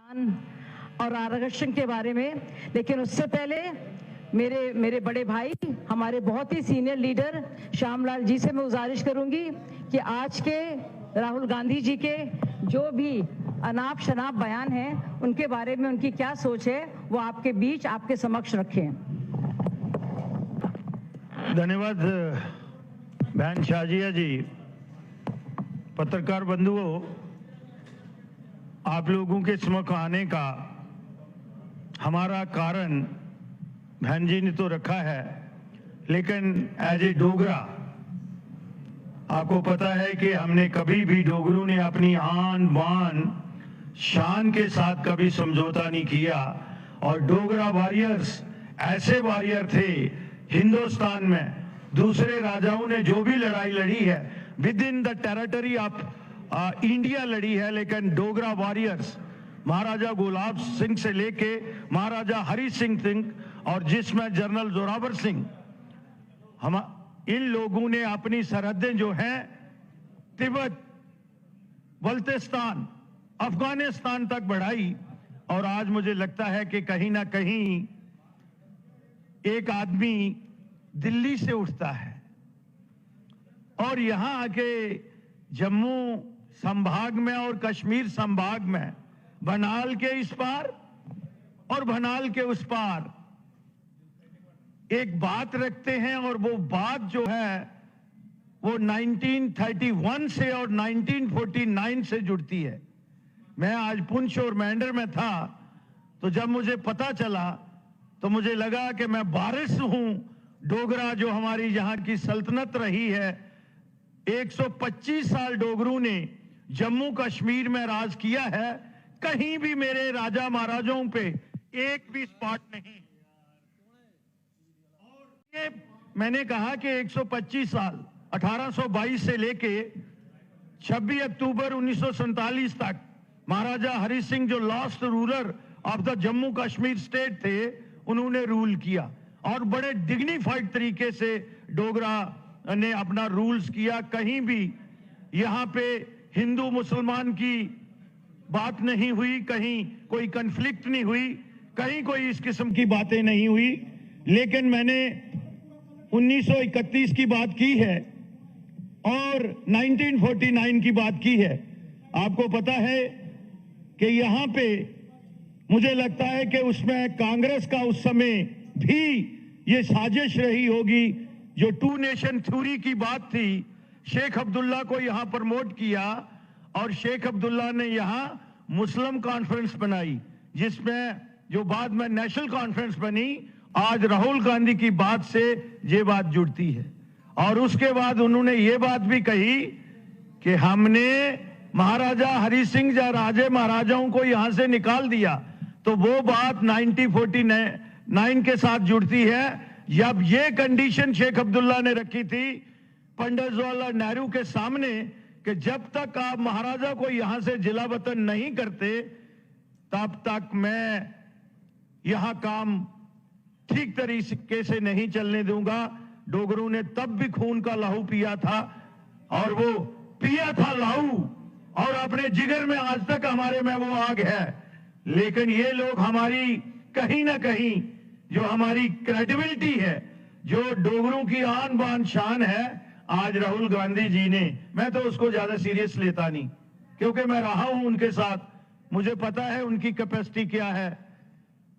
और आरक्षण के बारे में। लेकिन उससे पहले मेरे बड़े भाई, हमारे बहुत ही सीनियर लीडर श्यामलाल जी से मैं गुजारिश करूंगी कि आज के राहुल गांधी जी के जो भी अनाप शनाप बयान हैं उनके बारे में उनकी क्या सोच है वो आपके बीच, आपके समक्ष रखें। धन्यवाद बहन शाजिया जी। पत्रकार बंधुओं, आप लोगों के समक्ष आने का हमारा कारण बहन जी ने तो रखा है, लेकिन एज ए डोगरा आपको पता है कि हमने कभी भी, डोगरों ने अपनी आन बान शान के साथ कभी समझौता नहीं किया। और डोगरा वॉरियर्स ऐसे वॉरियर थे हिंदुस्तान में, दूसरे राजाओं ने जो भी लड़ाई लड़ी है with in the territory of India लड़ी है, लेकिन डोगरा वॉरियर्स महाराजा गुलाब सिंह से लेके महाराजा हरि सिंह और जिसमें जनरल जोरावर सिंह, हम इन लोगों ने अपनी सरहदें जो हैं तिब्बत, बल्तिस्तान, अफगानिस्तान तक बढ़ाई। और आज मुझे लगता है कि कहीं ना कहीं एक आदमी दिल्ली से उठता है और यहां आके जम्मू संभाग में और कश्मीर संभाग में बनाल के इस पार और बनाल के उस पार एक बात रखते हैं। और वो बात जो है वो 1931 से और 1949 से जुड़ती है। मैं आज पुंछ और मेंढर में था, तो जब मुझे पता चला तो मुझे लगा कि मैं वारिस हूं डोगरा, जो हमारी यहां की सल्तनत रही है। 125 साल डोगरों ने जम्मू कश्मीर में राज किया है, कहीं भी मेरे राजा महाराजाओं पे एक भी स्पॉट नहीं। और ये मैंने कहा कि 125 साल 1822 से लेके 26 अक्टूबर 1947 तक महाराजा हरि सिंह, जो last ruler of the Jammu Kashmir state थे, उन्होंने रूल किया और बड़े डिग्निफाइड तरीके से डोगरा ने अपना रूल्स किया। कहीं भी यहां पे हिंदू मुसलमान की बात नहीं हुई, कहीं कोई कन्फ्लिक्ट नहीं हुई, कहीं कोई इस किस्म की बातें नहीं हुई। लेकिन मैंने 1931 की बात की है और 1949 की बात की है। आपको पता है कि यहां पे मुझे लगता है कि उसमें कांग्रेस का उस समय भी ये साजिश रही होगी, जो टू नेशन थ्योरी की बात थी। शेख अब्दुल्ला को यहां प्रमोट किया और शेख अब्दुल्ला ने यहां मुस्लिम कॉन्फ्रेंस बनाई, जिसमें जो बाद में नेशनल कॉन्फ्रेंस बनी। आज राहुल गांधी की बात से ये बात जुड़ती है। और उसके बाद उन्होंने ये बात भी कही कि हमने महाराजा हरि सिंह या राजे महाराजाओं को यहां से निकाल दिया, तो वो बात 1949 के साथ जुड़ती है। जब ये कंडीशन शेख अब्दुल्ला ने रखी थी पंडित जवाहरलाल नेहरू के सामने कि जब तक आप महाराजा को यहां से जिला वतन नहीं करते तब तक मैं यहां काम ठीक तरीके से नहीं चलने दूंगा। डोगरों ने तब भी खून का लहू पिया था और वो पिया था लहू, और अपने जिगर में आज तक हमारे में वो आग है। लेकिन ये लोग हमारी कहीं ना कहीं जो हमारी क्रेडिबिलिटी है, जो डोगरों की आन बान शान है, आज राहुल गांधी जी ने, मैं तो उसको ज्यादा सीरियस लेता नहीं, क्योंकि मैं रहा हूं उनके साथ, मुझे पता है उनकी कैपेसिटी क्या है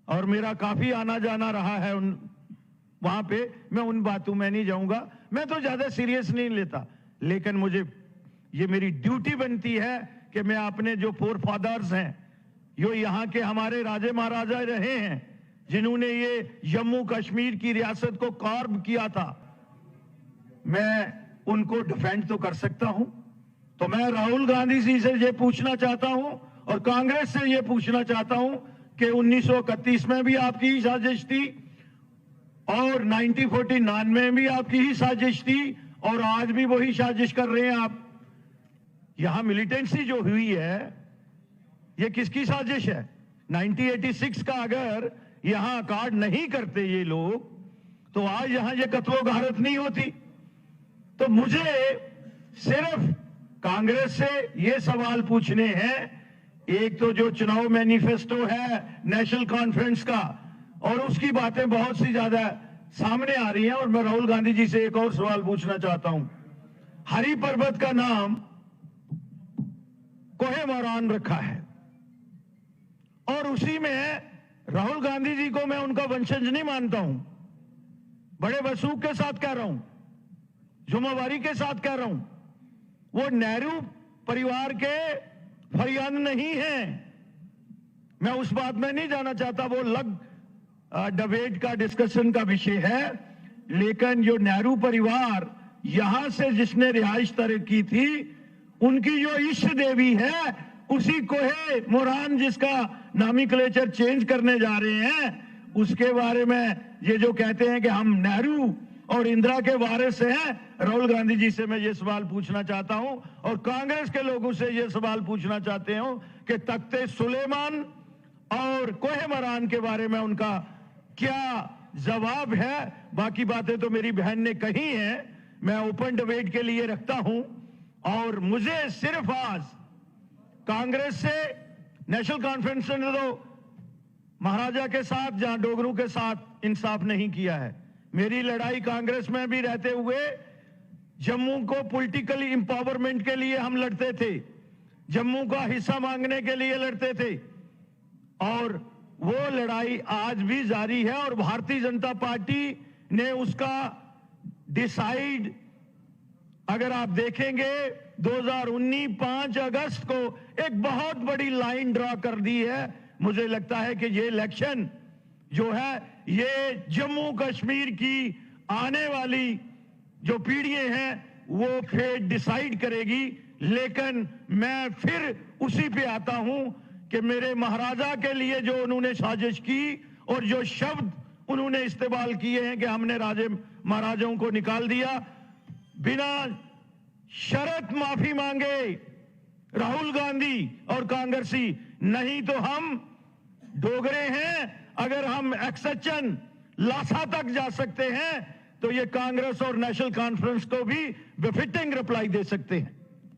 और मेरा काफी आना जाना रहा है वहां पे। मैं उन बातों में नहीं जाऊंगा, मैं तो ज्यादा सीरियस नहीं लेता। लेकिन मुझे ये मेरी ड्यूटी बनती है कि मैं अपने जो फोर फादर्स हैं, जो यहाँ के हमारे राजे महाराजा रहे हैं, जिन्होंने ये जम्मू कश्मीर की रियासत को कार्व किया था, मैं उनको डिफेंड तो कर सकता हूं। तो मैं राहुल गांधी जी से ये पूछना चाहता हूं और कांग्रेस से ये पूछना चाहता हूं कि 1931 में भी आपकी ही साजिश थी और 1949 में भी आपकी ही साजिश थी और आज भी वही साजिश कर रहे हैं आप। यहां मिलिटेंसी जो हुई है, ये किसकी साजिश है? 1986 का अगर यहां कार्ड नहीं करते ये लोग, तो आज यहां ये कत्लो गारत नहीं होती। तो मुझे सिर्फ कांग्रेस से ये सवाल पूछने हैं, एक तो जो चुनाव मैनिफेस्टो है नेशनल कॉन्फ्रेंस का, और उसकी बातें बहुत सी ज्यादा सामने आ रही हैं। और मैं राहुल गांधी जी से एक और सवाल पूछना चाहता हूं। हरि पर्वत का नाम कोहे मोरान रखा है, और उसी में राहुल गांधी जी को मैं उनका वंशज नहीं मानता हूं। बड़े वसूख के साथ कह रहा हूं, जुम्मेवारी के साथ कह रहा हूं, वो नेहरू परिवार के फरियाद नहीं है। मैं उस बात में नहीं जाना चाहता, वो अलग डिबेट का डिस्कशन का विषय है। लेकिन जो नेहरू परिवार यहां से जिसने रिहाइश तय की थी, उनकी जो इष्ट देवी है, उसी कोहे मोरान जिसका नामिक्लेचर चेंज करने जा रहे हैं, उसके बारे में ये जो कहते हैं कि हम नेहरू और इंदिरा के वारिस हैं। राहुल गांधी जी से मैं ये सवाल पूछना चाहता हूं, और कांग्रेस के लोगों से ये सवाल पूछना चाहते हूं कि तख्ते सुलेमान और कोहे मोरान के बारे में उनका क्या जवाब है। बाकी बातें तो मेरी बहन ने कही हैं, मैं ओपन डिबेट के लिए रखता हूं। और मुझे सिर्फ आज कांग्रेस से नेशनल कॉन्फ्रेंस ने तो महाराजा के साथ, जहां डोगरू के साथ इंसाफ नहीं किया है। मेरी लड़ाई कांग्रेस में भी रहते हुए जम्मू को पॉलिटिकल एम्पावरमेंट के लिए हम लड़ते थे, जम्मू का हिस्सा मांगने के लिए लड़ते थे, और वो लड़ाई आज भी जारी है। और भारतीय जनता पार्टी ने उसका डिसाइड, अगर आप देखेंगे 2019 5 अगस्त को एक बहुत बड़ी लाइन ड्रॉ कर दी है। मुझे लगता है कि ये इलेक्शन जो है, ये जम्मू कश्मीर की आने वाली जो पीढ़ियां हैं वो फेट डिसाइड करेगी। लेकिन मैं फिर उसी पे आता हूं कि मेरे महाराजा के लिए जो उन्होंने साजिश की और जो शब्द उन्होंने इस्तेमाल किए हैं कि हमने राजे महाराजाओं को निकाल दिया, बिना शर्त माफी मांगे राहुल गांधी और कांग्रेसी, नहीं तो हम डोगरे हैं। अगर हम एक्सेशन लासा तक जा सकते हैं तो ये कांग्रेस और नेशनल कॉन्फ्रेंस को भी बेफिटिंग रिप्लाई दे सकते हैं।